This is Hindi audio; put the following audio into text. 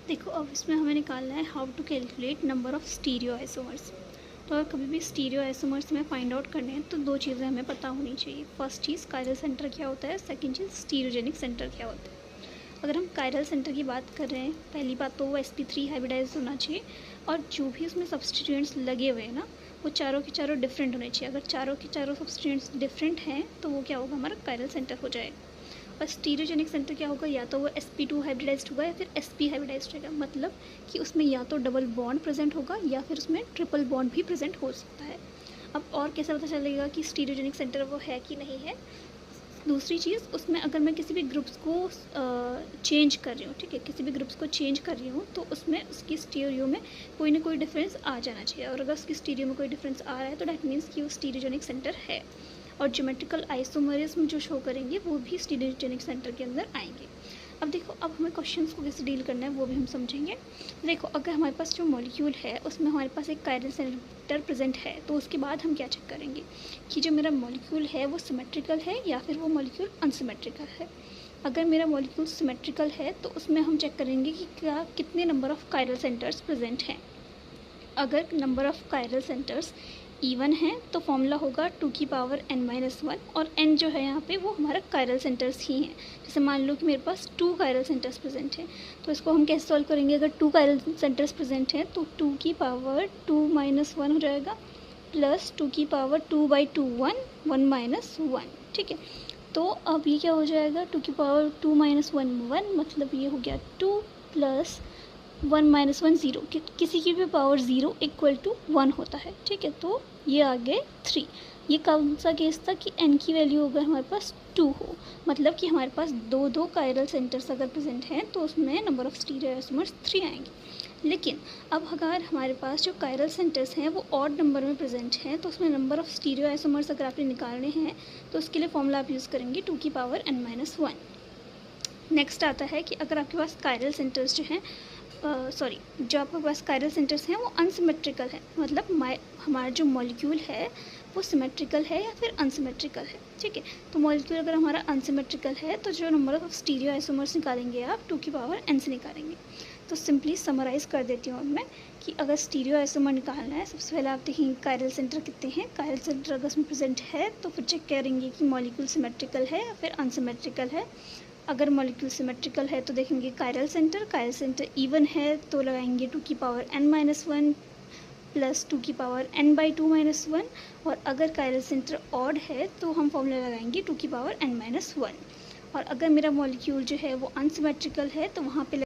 देखो अब इसमें हमें निकालना है how to calculate number of stereo isomers. तो अगर कभी भी स्टीरियो आइसोमर्स में फाइंड आउट करने हैं तो दो चीज़ें हमें पता होनी चाहिए। फर्स्ट चीज़ कायरल सेंटर क्या होता है, सेकंड चीज़ स्टीरियोजेनिक सेंटर क्या होता है। अगर हम कायरल सेंटर की बात कर रहे हैं, पहली बात तो वो sp3 हाइब्रिडाइज होना चाहिए और जो भी उसमें सब्सटीट्यूएंट्स लगे हुए हैं ना, वो चारों के चारों डिफरेंट होने चाहिए। अगर चारों के चारों सब्सटीट्यूएंट्स डिफरेंट हैं तो वो क्या होगा, हमारा कायरल सेंटर हो जाएगा। और स्टीरियोजेनिक सेंटर क्या होगा, या तो वो sp2 हाइब्रिडाइज्ड होगा या फिर sp हाइब्रिडाइज्ड होगा। मतलब कि उसमें या तो डबल बॉन्ड प्रेजेंट होगा या फिर उसमें ट्रिपल बॉन्ड भी प्रेजेंट हो सकता है। अब और कैसे पता चलेगा कि स्टीरियोजेनिक सेंटर वो है कि नहीं है। दूसरी चीज़, उसमें अगर मैं किसी भी ग्रुप्स को चेंज कर रही हूँ, ठीक है, किसी भी ग्रुप्स को चेंज कर रही हूँ तो उसमें उसकी स्टीरियो में कोई ना कोई डिफरेंस आ जाना चाहिए। और अगर उसकी स्टीरियो में कोई डिफरेंस आ रहा है तो डैट मीन्स कि वो स्टीरियोजेनिक सेंटर है। और ज्योमेट्रिकल आइसोमरिज्म जो शो करेंगे वो भी स्टीरियोजेनिक सेंटर के अंदर आएंगे। अब देखो, अब हमें क्वेश्चंस को कैसे डील करना है वो भी हम समझेंगे। देखो, अगर हमारे पास जो मॉलिक्यूल है उसमें हमारे पास एक कायरल सेंटर प्रेजेंट है तो उसके बाद हम क्या चेक करेंगे कि जो मेरा मॉलिक्यूल है वो सिमेट्रिकल है या फिर वो मॉलिक्यूल अनसिमेट्रिकल है। अगर मेरा मॉलिक्यूल सिमेट्रिकल है तो उसमें हम चेक करेंगे कि क्या कितने number of chiral centres present हैं। अगर number of chiral centres even है तो फॉर्मूला होगा 2 की पावर n-1 और n जो है यहाँ पे वो हमारा कायरल सेंटर्स ही हैं। जैसे मान लो कि मेरे पास 2 कायरल सेंटर्स प्रेजेंट हैं तो इसको हम कैसे सॉल्व करेंगे। अगर 2 कायरल सेंटर्स प्रेजेंट हैं तो 2 की पावर 2-1 हो जाएगा प्लस 2 की पावर 2/2 1 ठीक है। तो अब ये क्या हो जाएगा, 2 की पावर 2-1 मतलब ये हो गया 2 प्लस 1-1 0, किसी की भी पावर 0 इक्वल टू 1 होता है, ठीक है। तो ये आ गए 3। ये कौन सा केस था कि n की वैल्यू अगर हमारे पास 2 हो, मतलब कि हमारे पास दो कायरल सेंटर्स अगर प्रेजेंट हैं तो उसमें नंबर ऑफ़ स्टीरियो आइसोमर्स 3 आएंगे। लेकिन अब अगर हमारे पास जो कायरल सेंटर्स हैं वो ऑड नंबर में प्रेजेंट हैं तो उसमें नंबर ऑफ़ स्टीरियो आइसोमर्स अगर आपने निकालने हैं तो उसके लिए फॉर्मूला आप यूज़ करेंगे 2 की पावर n-1। नेक्स्ट आता है कि अगर आपके पास कायरल सेंटर्स जो हैं जो आपके पास कायरल सेंटर्स हैं वो अनसिमेट्रिकल है, मतलब हमारा जो मॉलिक्यूल है वो सिमेट्रिकल है या फिर अनसिमेट्रिकल है, ठीक है। तो मॉलिक्यूल अगर हमारा अनसिमेट्रिकल है तो जो नंबर ऑफ स्टीरियो आइसोमर्स निकालेंगे आप 2 की पावर n से निकालेंगे। तो सिंपली समराइज़ कर देती हूँ मैं कि अगर स्टीरियो आइसोमर निकालना है, सबसे पहले आप देखेंगे कायरल सेंटर कितने हैं। कायरल सेंटर अगर उसमें प्रेजेंट है तो फिर चेक करेंगे कि मॉलिक्यूल सिमेट्रिकल है या फिर अनसिमेट्रिकल है। अगर मॉलिक्यूल सिमेट्रिकल है तो देखेंगे कायरल सेंटर इवन है तो लगाएंगे 2 की पावर n-1 प्लस 2 की पावर n/2-1। और अगर कायरल सेंटर ऑड है तो हम फॉर्मूला लगाएंगे 2 की पावर n-1। और अगर मेरा मॉलिक्यूल जो है वो अनसिमेट्रिकल है तो वहाँ पे